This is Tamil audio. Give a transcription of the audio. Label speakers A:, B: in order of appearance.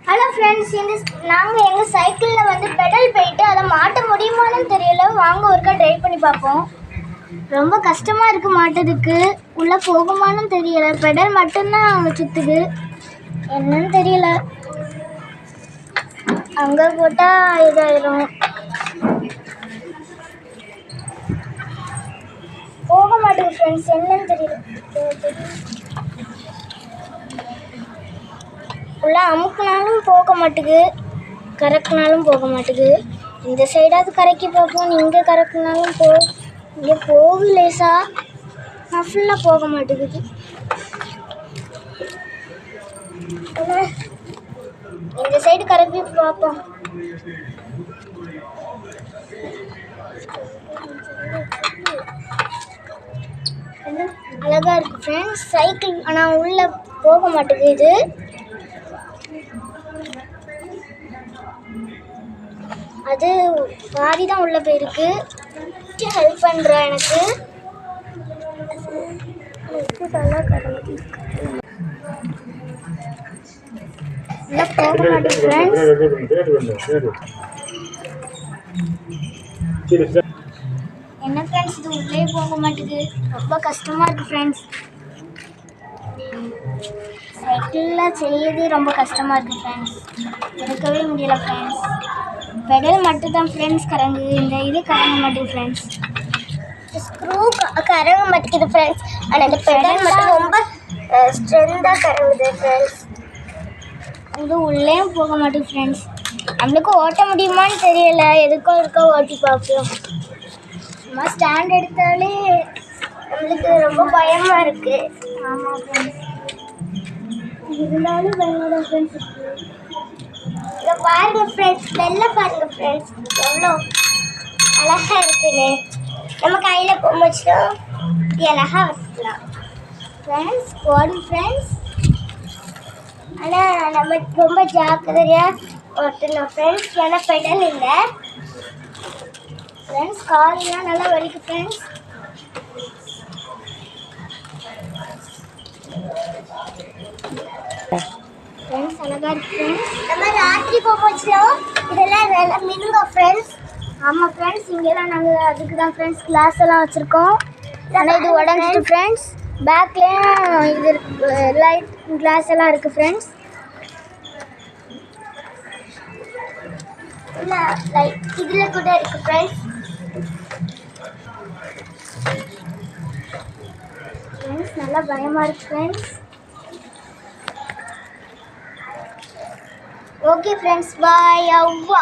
A: ஹலோ ஃப்ரெண்ட்ஸ், நாங்கள் எங்கள் சைக்கிளில் வந்து பெடல் போயிட்டு அதை மாட்ட முடியுமான்னு தெரியல. வாங்க ஒருக்கா ட்ரை பண்ணி பார்ப்போம். ரொம்ப கஷ்டமாக இருக்குது மாட்டதுக்கு. உள்ளே போகுமான்னு தெரியல. பெடல் மட்டும்தான் சுற்றுது, என்னன்னு தெரியல. அங்கே போட்டால் இதாயிரும். போக மாட்டேங்குது ஃப்ரெண்ட்ஸ், என்னன்னு தெரியல. உள்ளே அமுக்குனாலும் போக மாட்டேங்குது, கறக்குனாலும் போக மாட்டேங்குது. இந்த சைடாவது கரைக்கி பார்ப்போம். இங்கே கறக்குனாலும் இங்கே போகலேசா, நான் ஃபுல்லாக போக மாட்டேங்குது. இந்த சைடு கரைக்கி பார்ப்போம். அழகா இருக்கு ஃப்ரெண்ட்ஸ் சைக்கிள், ஆனால் உள்ளே போக மாட்டேங்குது. அது பாதி தான் உள்ளே போயிருக்கு. ஹெல்ப் பண்ணுறா எனக்கு. உள்ளே போக மாட்டேங்குது ஃப்ரெண்ட்ஸ். என்ன ஃப்ரெண்ட்ஸ், இது உள்ளே போக மாட்டேங்குது. ரொம்ப கஷ்டமாக இருக்குது ஃப்ரெண்ட்ஸ். சைக்கிளில் செய்யறது ரொம்ப கஷ்டமாக இருக்குது ஃப்ரெண்ட்ஸ். எடுக்கவே முடியல ஃப்ரெண்ட்ஸ். பெடல் மட்டும் தான் ஃப்ரெண்ட்ஸ் கறங்குது, இந்த இது கறங்க மாட்டேங்குது ஃப்ரெண்ட்ஸ். ஸ்க்ரூ கறங்க மாட்டேங்குது ஃப்ரெண்ட்ஸ். ஆனால் இந்த பெடல் மட்டும் ரொம்ப ஸ்ட்ரென்த்தாக கறங்குது ஃப்ரெண்ட்ஸ். இது உள்ளே போக மாட்டேங்குது ஃப்ரெண்ட்ஸ். நம்மளுக்கு ஓட்ட முடியுமான்னு தெரியல. எதுக்கோ இருக்கோ ஓட்டி பார்ப்போம். சும்மா ஸ்டாண்ட் எடுத்தாலே நம்மளுக்கு ரொம்ப பயமாக இருக்குது. ஆமாம் ஃப்ரெண்ட்ஸ், இருந்தாலும் பயமாக தான் ஃப்ரெண்ட்ஸ் இருக்குது. இதை பாருங்க ஃப்ரெண்ட்ஸ், வெளில பாருங்க ஃப்ரெண்ட்ஸ், எவ்வளோ அழகா இருக்குன்னு. நம்ம கையில் போச்சுன்னா இப்படி அழகா வச்சுக்கலாம் ஃப்ரெண்ட்ஸ். போடும் ஃப்ரெண்ட்ஸ். ஆனால் நம்ம ரொம்ப ஜாக்கிரதையாக ஓட்டணும் ஃப்ரெண்ட்ஸ், ஏன்னா பெடல் இல்லை ஃப்ரெண்ட்ஸ். காலெலாம் நல்லா வலிக்கு ஃப்ரெண்ட்ஸ். ஃப்ரெண்ட்ஸ் அழகாக இருக்குது ஃப்ரெண்ட்ஸ். நம்ம ராத்திரி போச்சுன்னா இதெல்லாம் நல்லா மினுங்க ஃப்ரெண்ட்ஸ். ஆமாம் ஃப்ரெண்ட்ஸ், இங்கெல்லாம் நாங்கள் அதுக்கு தான் ஃப்ரெண்ட்ஸ் கிளாஸ் எல்லாம் வச்சுருக்கோம். ஆனால் இது உடஞ்சிட்டு ஃப்ரெண்ட்ஸ். பேக்லேயும் இது லைட் கிளாஸ் எல்லாம் இருக்குது ஃப்ரெண்ட்ஸ். இல்லை லைட் இதில் கூட இருக்குது ஃப்ரெண்ட்ஸ். ஃப்ரெண்ட்ஸ் நல்லா பயமாக இருக்குது ஃப்ரெண்ட்ஸ். ஓகே ஃப்ரெண்ட்ஸ், பாய். அவ்வா.